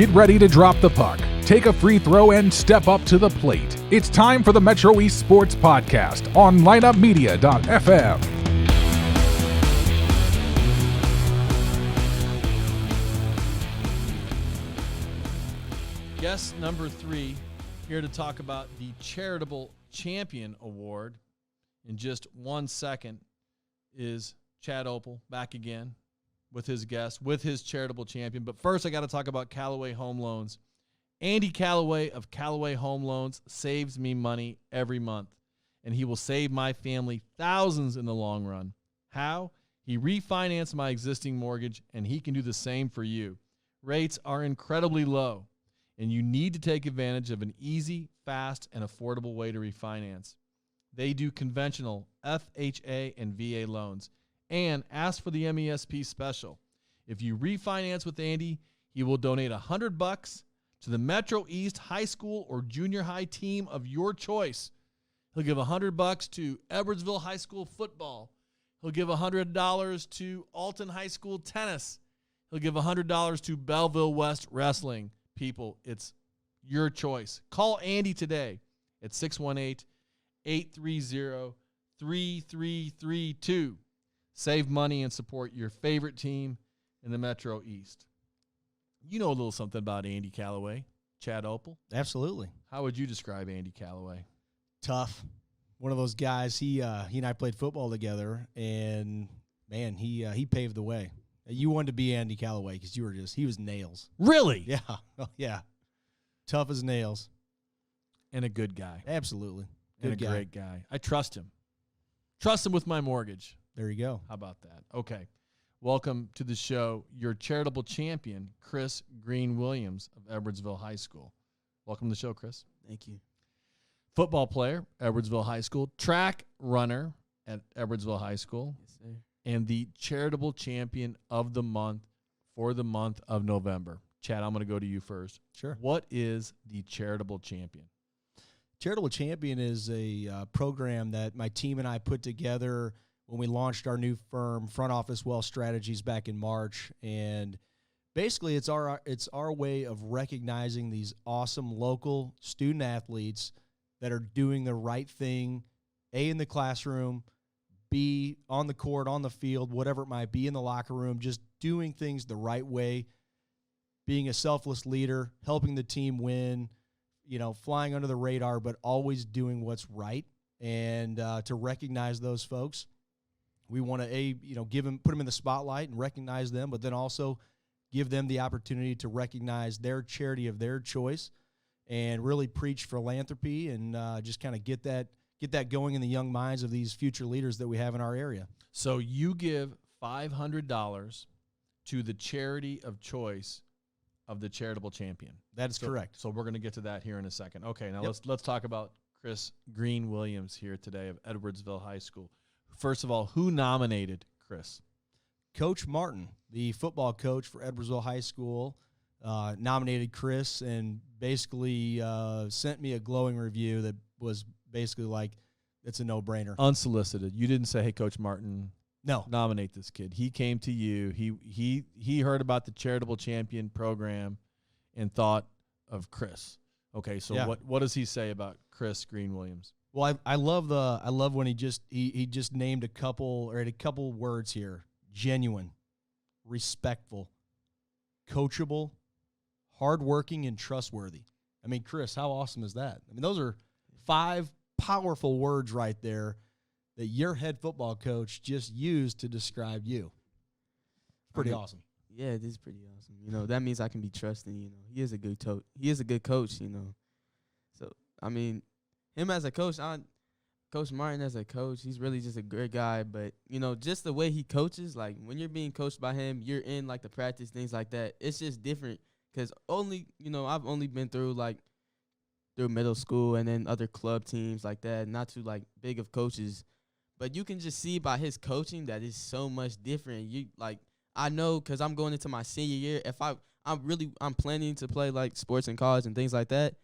Get ready to drop the puck, take a free throw, and step up to the plate. It's time for the Metro East Sports Podcast on lineupmedia.fm. Guest number 3 here to talk about the Charitable Champion Award. In just 1 second is Chad Opel back again with his guest, with his Charitable Champion. But first, I got to talk about Callaway Home Loans. Andy Callaway of Callaway Home Loans saves me money every month, and he will save my family thousands in the long run. How? He refinanced my existing mortgage, and he can do the same for you. Rates are incredibly low, and you need to take advantage of an easy, fast, and affordable way to refinance. They do conventional FHA and VA loans. And ask for the MESP special. If you refinance with Andy, he will donate $100 to the Metro East high school or junior high team of your choice. He'll give $100 to Edwardsville High School football. He'll give $100 to Alton High School tennis. He'll give $100 to Belleville West wrestling. People, it's your choice. Call Andy today at 618-830-3332. Save money and support your favorite team in the Metro East. You know a little something about Andy Callaway, Chad Opel. Absolutely. How would you describe Andy Callaway? Tough. One of those guys. He and I played football together, and man, he paved the way. You wanted to be Andy Callaway because he was nails. Really? Yeah. Yeah. Tough as nails. And a good guy. Absolutely. Good and a great guy. I trust him. Trust him with my mortgage. There you go. How about that? Okay. Welcome to the show, your charitable champion, Chris Green-Williams of Edwardsville High School. Welcome to the show, Chris. Thank you. Football player, Edwardsville High School. Track runner at Edwardsville High School. Yes, sir. And the charitable champion of the month for the month of November. Chad, I'm going to go to you first. Sure. What is the charitable champion? Charitable Champion is a program that my team and I put together when we launched our new firm, Front Office Wealth Strategies, back in March. And basically it's our way of recognizing these awesome local student athletes that are doing the right thing, A, in the classroom, B, on the court, on the field, whatever it might be, in the locker room, just doing things the right way, being a selfless leader, helping the team win, flying under the radar, but always doing what's right. And to recognize those folks, we want to put them in the spotlight and recognize them, but then also give them the opportunity to recognize their charity of their choice and really preach philanthropy and just kind of get that going in the young minds of these future leaders that we have in our area. So you give $500 to the charity of choice of the Charitable Champion. That is correct. So we're going to get to that here in a second. Okay, now let's talk about Chris Green-Williams here today of Edwardsville High School. First of all, who nominated Chris? Coach Martin, the football coach for Edwardsville High School, nominated Chris and basically sent me a glowing review that was basically like, it's a no-brainer. Unsolicited. You didn't say, hey, Coach Martin, no, nominate this kid. He came to you. He heard about the Charitable Champion program and thought of Chris. Okay, so yeah. What does he say about Chris Green-Williams? Well, I love when he just named a couple words here: genuine, respectful, coachable, hardworking, and trustworthy. I mean, Chris, how awesome is that? I mean, those are 5 powerful words right there that your head football coach just used to describe you. Pretty awesome. Yeah, it is pretty awesome. That means I can be trusted. He is a good coach. He is a good coach. So I mean, him as a coach, Coach Martin as a coach, he's really just a great guy. But just the way he coaches, like when you're being coached by him, you're in like the practice, things like that. It's just different because I've only been through middle school and then other club teams like that, not too like big of coaches. But you can just see by his coaching that it's so much different. I know because I'm going into my senior year. If I'm planning to play like sports in college and things like that,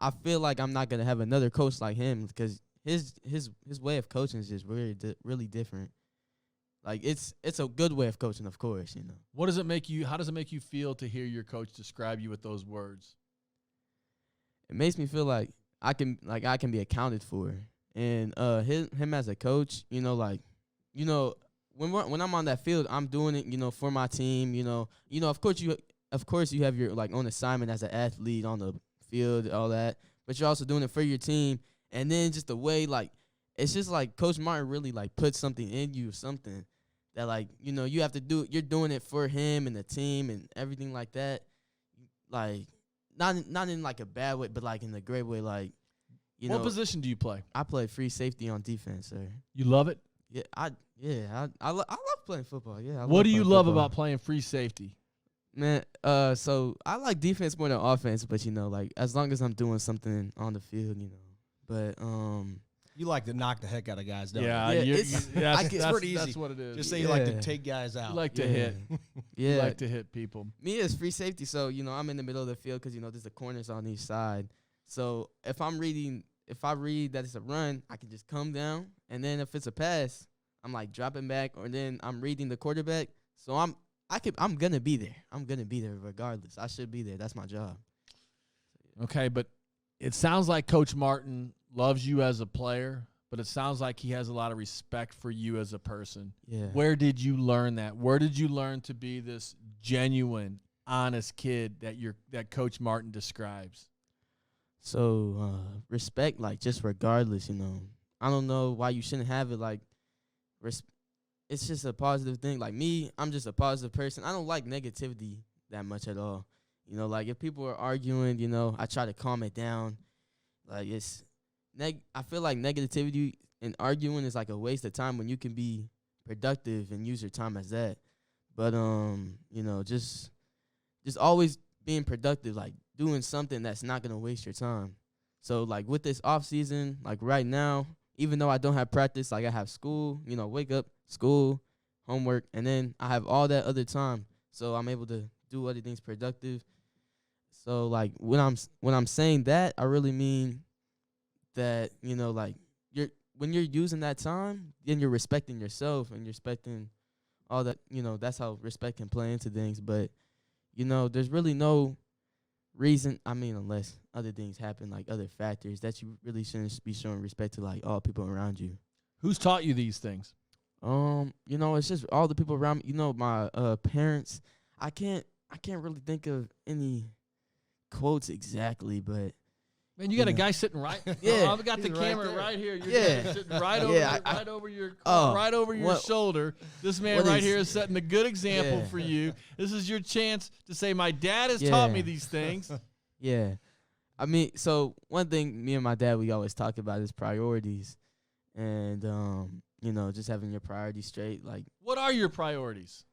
I feel like I'm not gonna have another coach like him because his way of coaching is just really really different. Like it's a good way of coaching, of course, you know. What does it make you? How does it make you feel to hear your coach describe you with those words? It makes me feel like I can be accounted for, and him as a coach, you know, like, you know, when I'm on that field, I'm doing it, you know, for my team, you know, of course you have your like own assignment as an athlete on the field, all that, but you're also doing it for your team, and then just the way like it's just like Coach Martin really like put something in you, something that like, you know, you have to do. You're doing it for him and the team and everything like that, like. Not in like a bad way, but like in a great way. Like, you know. What position do you play? I play free safety on defense, sir. You love it? Yeah, I love playing football. Yeah. What do you love about playing free safety? Man, so I like defense more than offense, but you know, like as long as I'm doing something on the field, you know. But You like to knock the heck out of guys, don't Yeah, you? it's pretty easy. That's what it is. Just say you like to take guys out. You like to Yeah. hit. yeah, You like to hit people. me as free safety, so you know I'm in the middle of the field because you know there's the corners on each side. So if I read that it's a run, I can just come down, and then if it's a pass, I'm like dropping back, or then I'm reading the quarterback. So I'm gonna be there. I'm gonna be there regardless. I should be there. That's my job. Okay, but it sounds like Coach Martin loves you as a player, but it sounds like he has a lot of respect for you as a person. Yeah. Where did you learn that? Where did you learn to be this genuine, honest kid that Coach Martin describes? So respect, like just regardless, you know. I don't know why you shouldn't have it. Like, it's just a positive thing. Like me, I'm just a positive person. I don't like negativity that much at all. You know, like if people are arguing, you know, I try to calm it down. Like I feel like negativity and arguing is like a waste of time when you can be productive and use your time as that. But you know, just always being productive, like doing something that's not gonna waste your time. So like with this off season, like right now, even though I don't have practice, like I have school, you know, wake up, school, homework, and then I have all that other time. So I'm able to do other things productive. So like when I'm saying that, I really mean that, you know, like when you're using that time, then you're respecting yourself and you're respecting all that, you know, that's how respect can play into things. But, you know, there's really no reason, I mean, unless other things happen, like other factors, that you really shouldn't be showing respect to like all people around you. Who's taught you these things? You know, it's just all the people around me. You know, my parents. I can't really think of any quotes exactly, but Man, you got a guy sitting right. Yeah. I've got the He's camera right there. right here. You're Yeah. sitting right over, Yeah, right over your shoulder. This man what right is- here is setting a good example Yeah. for you. This is your chance to say, "My dad has Yeah. taught me these things." yeah. I mean, so one thing me and my dad, we always talk about is priorities, and you know, just having your priorities straight. Like What are your priorities?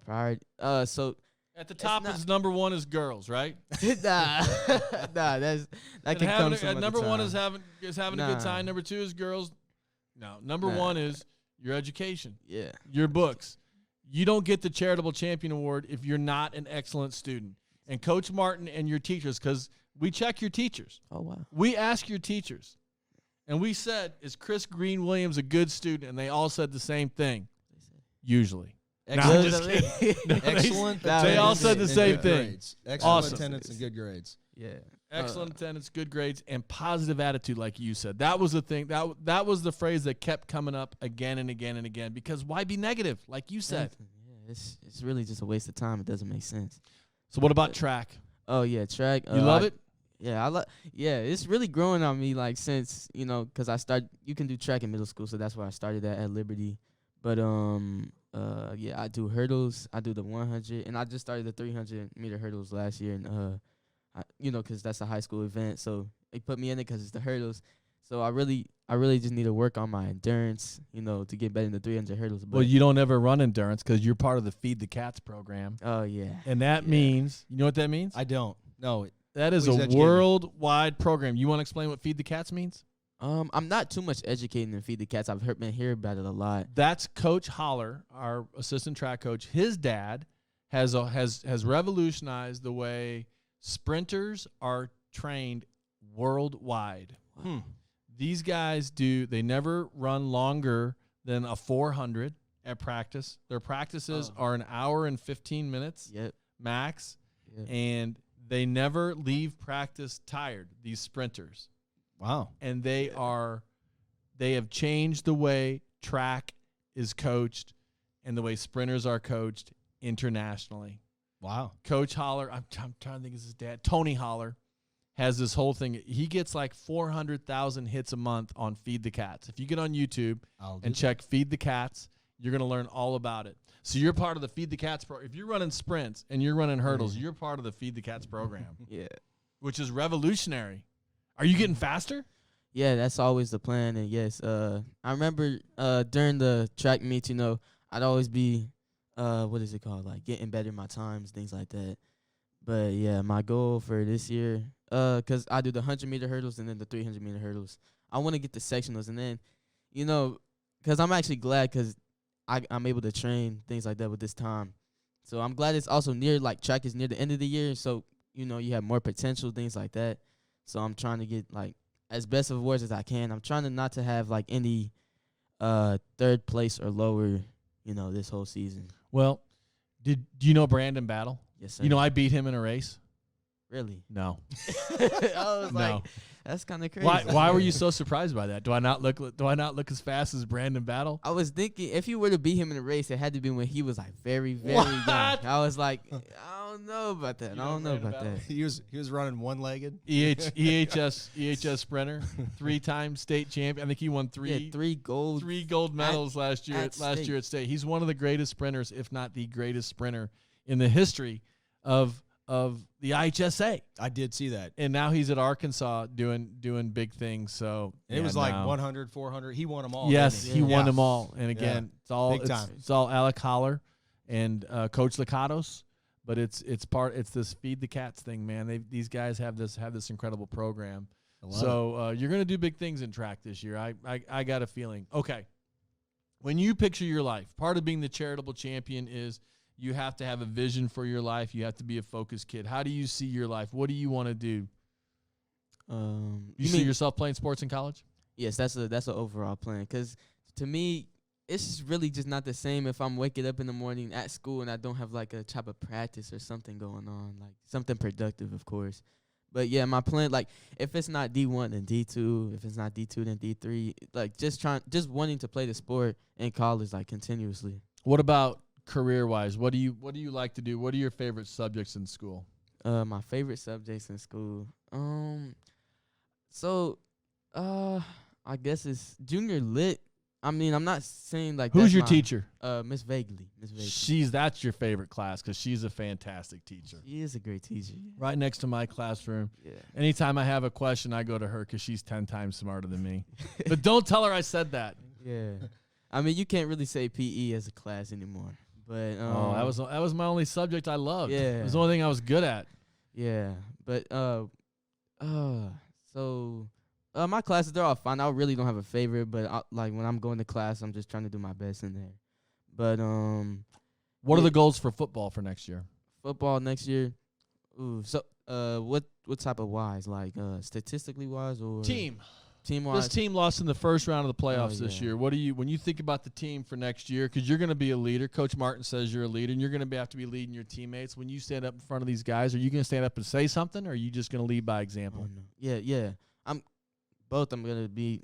priority. So At the top not- is number one is girls, right? nah, that And can come some number other one time. is having a good Nah. time. Number two is girls. No, number Nah. one is your education, Yeah. your books. You don't get the Charitable Champion Award if you're not an excellent student. And Coach Martin and your teachers, because we check your teachers. Oh wow. We asked your teachers, and we said, "Is Chris Green Williams a good student?" And they all said the same thing. Usually, No, I'm just kidding. No, Excellent. They all said the attendance same and good thing. grades. Excellent Awesome. attendance and good grades. Yeah. excellent attendance, good grades, and positive attitude, like you said. That was the thing. That was the phrase that kept coming up again and again and again. Because why be negative, like you said? Yeah, it's really just a waste of time. It doesn't make sense. So what about track? Oh yeah, track. You love it? Yeah, Yeah, it's really growing on me. Like since you know, cause you can do track in middle school, so that's where I started at Liberty. But yeah, I do hurdles. I do the 100, and I just started the 300-meter hurdles last year. And you know, cause that's a high school event, so they put me in it cause it's the hurdles. So I really just need to work on my endurance, you know, to get better in the 300 hurdles. But Well, you don't ever run endurance because you're part of the Feed the Cats program. oh yeah, And that means, you know what that means? I don't. No. That is please a educate me. worldwide program. You want to explain what Feed the Cats means? I'm not too much educating in Feed the Cats. I've been hearing about it a lot. That's Coach Holler, our assistant track coach. His dad has revolutionized the way sprinters are trained worldwide. Hmm. These guys they never run longer than a 400. at practice. Their practices are an hour and 15 minutes max, and they never leave practice tired, these sprinters. Wow. And they have changed the way track is coached and the way sprinters are coached internationally. Wow. Coach Holler, I'm trying to think of his dad, Tony Holler, has this whole thing. He gets like 400,000 hits a month on Feed the Cats. If you get on YouTube and check Feed the Cats, you're going to learn all about it. So you're part of the Feed the Cats program. If you're running sprints and you're running hurdles, you're part of the Feed the Cats program. Which is revolutionary. Are you getting faster? Yeah, that's always the plan. And yes, I remember during the track meets, you know, I'd always be, what is it called? Like getting better in my times, things like that. But yeah, my goal for this year, because I do the 100-meter hurdles and then the 300-meter hurdles. I want to get the sectionals, and then, you know, because I'm actually glad because I'm able to train things like that with this time. So I'm glad it's also near, like track is near the end of the year. So, you know, you have more potential, things like that. So I'm trying to get like as best of awards as I can. I'm trying to not to have like any third place or lower, you know, this whole season. Well, do you know Brandon Battle? Yes, sir. You know I beat him in a race. Really? No. I was like, that's kind of crazy. Why were you so surprised by that? Do I not look as fast as Brandon Battle? I was thinking if you were to beat him in a race, it had to be when he was like very, very young. I was like, I don't know about that. I don't know about that. He was running one-legged. EHS sprinter, 3-time state champion. I think he won three gold medals last year at state. He's one of the greatest sprinters, if not the greatest sprinter in the history of the IHSA. I did see that. And now he's at Arkansas doing big things. So and it was like 100, 400. He won them all. Yes, he won them all. And again, it's all Alec Holler and Coach Licatos. But it's this Feed the Cats thing, man. These guys have this incredible program. So you're gonna do big things in track this year. I got a feeling. Okay. When you picture your life, part of being the charitable champion is you have to have a vision for your life. You have to be a focused kid. How do you see your life? What do you want to do? You see yourself playing sports in college? Yes, that's an overall plan. Because to me, it's just really just not the same if I'm waking up in the morning at school and I don't have like a type of practice or something going on, like something productive, of course. But yeah, my plan, like if it's not D1, then D2. If it's not D2, then D3. Like just wanting to play the sport in college, like continuously. What about career-wise? What do you like to do? What are your favorite subjects in school? My favorite subjects in school. I guess it's junior lit. I mean, I'm not saying like who's your teacher? Miss Vaguely. That's your favorite class because she's a fantastic teacher. She is a great teacher. Right next to my classroom. Yeah. Anytime I have a question, I go to her because she's 10 times smarter than me. But don't tell her I said that. Yeah. I mean, you can't really say PE as a class anymore. But that was my only subject I loved. Yeah. It was the only thing I was good at. Yeah. But my classes, they're all fine. I really don't have a favorite, but like when I'm going to class, I'm just trying to do my best in there. But what are the goals for football for next year? Football next year. Ooh, so what type of wise? Like statistically wise or team wise? This team lost in the first round of the playoffs this year. What do you when you think about the team for next year? Because you're going to be a leader. Coach Martin says you're a leader, and you're going to have to be leading your teammates. When you stand up in front of these guys, are you going to stand up and say something, or are you just going to lead by example? Oh, no. Yeah. I'm gonna be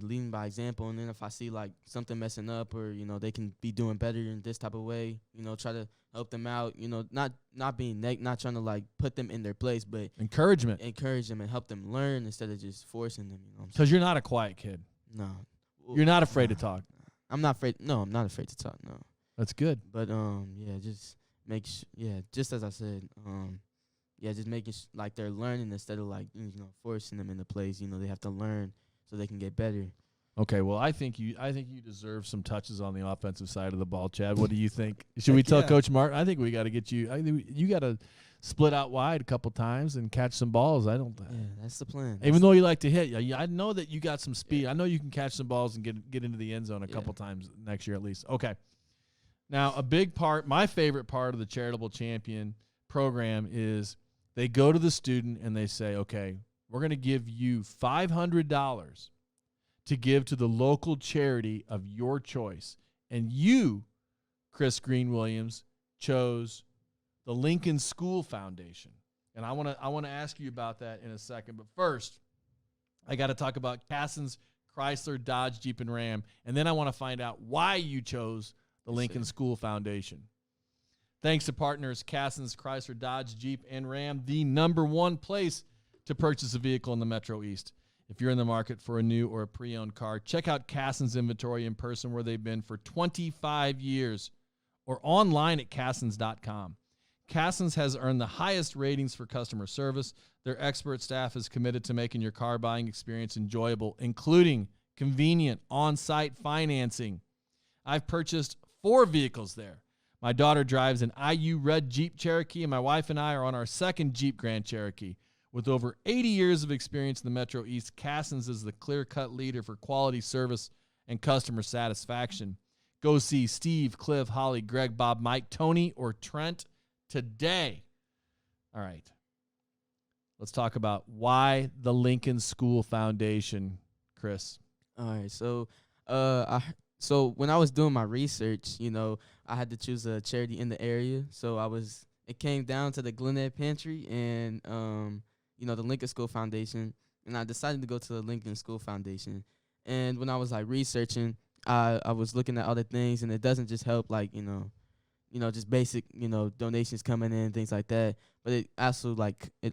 leading by example, and then if I see like something messing up or they can be doing better in this type of way, try to help them out. Not being not trying to like put them in their place, but encourage them and help them learn instead of just forcing them. Because you're not a quiet kid. No, you're not afraid to talk. I'm not afraid. No, I'm not afraid to talk. No, that's good. But just just as I said, just making like they're learning instead of like forcing them into place. They have to learn so they can get better. Okay, well, I think you deserve some touches on the offensive side of the ball, Chad. What do you think? Should we tell Coach Martin? I think we got to get you. I think you got to split out wide a couple times and catch some balls. Yeah, that's the plan. Even though you like to hit, I know that you got some speed. I know you can catch some balls and get into the end zone a couple times next year at least. Okay. Now, my favorite part of the Charitable Champion program is they go to the student and they say, okay, we're going to give you $500 to give to the local charity of your choice. And you, Chris Green Williams, chose the Lincoln School Foundation. And I want to ask you about that in a second. But first, I got to talk about Cassens Chrysler, Dodge, Jeep, and Ram. And then I want to find out why you chose the Lincoln School Foundation. Thanks to partners Cassens Chrysler, Dodge, Jeep, and Ram, the #1 place to purchase a vehicle in the Metro East. If you're in the market for a new or a pre-owned car, check out Cassens inventory in person where they've been for 25 years or online at Cassens.com. Cassens has earned the highest ratings for customer service. Their expert staff is committed to making your car buying experience enjoyable, including convenient on-site financing. I've purchased 4 vehicles there. My daughter drives an IU Red Jeep Cherokee, and my wife and I are on our 2nd Jeep Grand Cherokee. With over 80 years of experience in the Metro East, Cassens is the clear-cut leader for quality service and customer satisfaction. Go see Steve, Cliff, Holly, Greg, Bob, Mike, Tony, or Trent today. All right. Let's talk about why the Lincoln School Foundation, Chris. All right, so so when I was doing my research, I had to choose a charity in the area. So it came down to the Glenette Pantry and the Lincoln School Foundation, and I decided to go to the Lincoln School Foundation. And when I was researching, I was looking at other things, and it doesn't just help just basic donations coming in, things like that, but it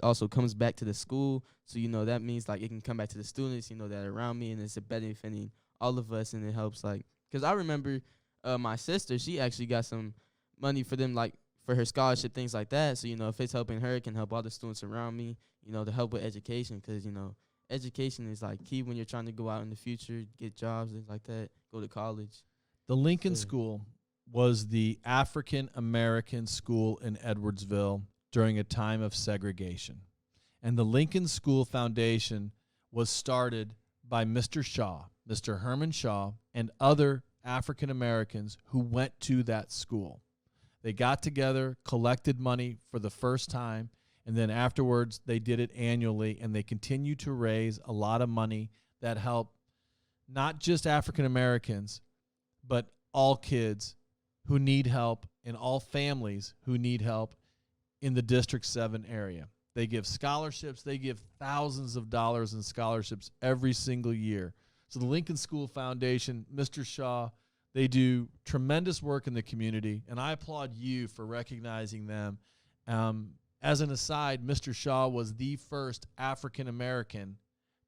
also comes back to the school. So that means it can come back to the students that are around me, and it's benefiting all of us. And it helps because I remember my sister, she actually got some money for them for her scholarship, things like that. So if it's helping her, it can help all the students around me, to help with education, because education is key when you're trying to go out in the future, get jobs, things like that, go to college. The Lincoln School was the African American school in Edwardsville during a time of segregation. And the Lincoln School Foundation was started by Mr. Shaw, Mr. Herman Shaw, and other African Americans who went to that school. They got together, collected money for the first time, and then afterwards they did it annually, and they continue to raise a lot of money that help not just African Americans, but all kids who need help and all families who need help in the District 7 area. They give scholarships. They give thousands of dollars in scholarships every single year. So the Lincoln School Foundation, Mr. Shaw, they do tremendous work in the community, and I applaud you for recognizing them. As an aside, Mr. Shaw was the first African-American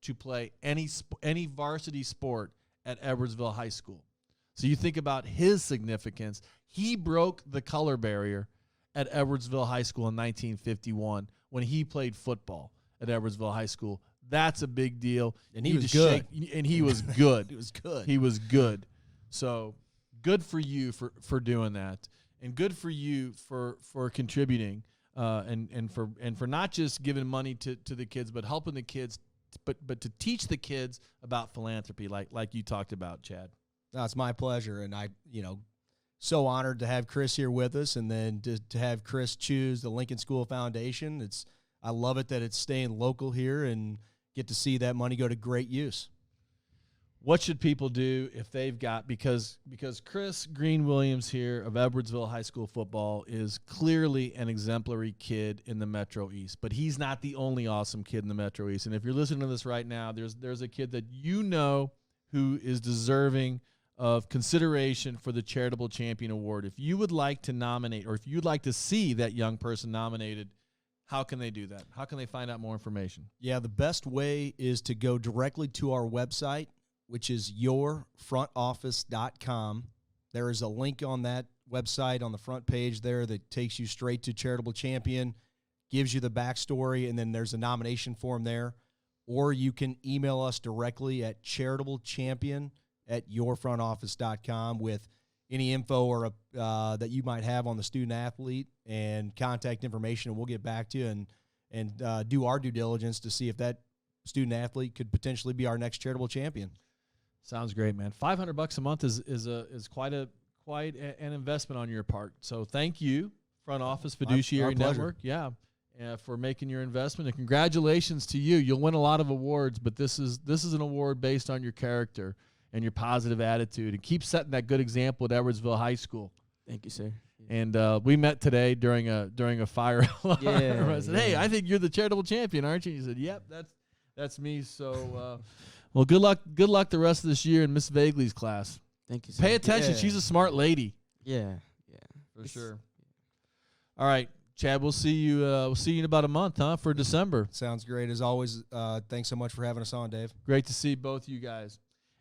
to play any varsity sport at Edwardsville High School. So you think about his significance. He broke the color barrier at Edwardsville High School in 1951 when he played football at Edwardsville High School. That's a big deal. And he was good. And he was good. He was good. He was good. So good for you for doing that, and good for you for contributing, and for not just giving money to the kids, but helping the kids, but to teach the kids about philanthropy, like you talked about, Chad. No, it's my pleasure, and I so honored to have Chris here with us, and then to have Chris choose the Lincoln School Foundation. I love it that it's staying local here and get to see that money go to great use. What should people do if they've got, because Chris Green Williams here of Edwardsville High School football is clearly an exemplary kid in the Metro East, but he's not the only awesome kid in the Metro East. And if you're listening to this right now, there's a kid that who is deserving of consideration for the Charitable Champion Award. If you would like to nominate, or if you'd like to see that young person nominated, how can they do that? How can they find out more information? Yeah, the best way is to go directly to our website, which is yourfrontoffice.com. There is a link on that website on the front page there that takes you straight to Charitable Champion, gives you the backstory, and then there's a nomination form there. Or you can email us directly at charitablechampion@yourfrontoffice.com with any info or that you might have on the student athlete and contact information, and we'll get back to you and do our due diligence to see if that student athlete could potentially be our next charitable champion. Sounds great, man. $500 a month is quite an investment on your part. So thank you, Front Office Fiduciary Network. Yeah. For making your investment, and congratulations to you. You'll win a lot of awards, but this is an award based on your character, and your positive attitude, and keep setting that good example at Edwardsville High School. Thank you, sir. And we met today during a fire alarm. Yeah, I said, "Hey, I think you're the charitable champion, aren't you?" He said, "Yep, that's me." So, well, good luck the rest of this year in Miss Vagley's class. Thank you, sir. Pay attention; Yeah. she's a smart lady. Yeah. For sure. All right, Chad, we'll see you in about a month, for December. Sounds great. As always, thanks so much for having us on, Dave. Great to see both you guys.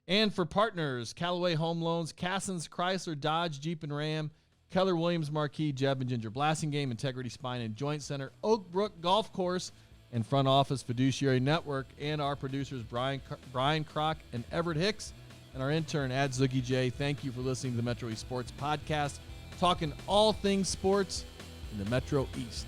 And for partners, Callaway Home Loans, Cassens, Chrysler, Dodge, Jeep, and Ram, Keller Williams Marquee, Jeb and Ginger Blasting Game, Integrity Spine and Joint Center, Oak Brook Golf Course, and Front Office Fiduciary Network, and our producers Brian Kroc and Everett Hicks, and our intern Ad Zoogie J. Thank you for listening to the Metro East Sports Podcast, talking all things sports in the Metro East.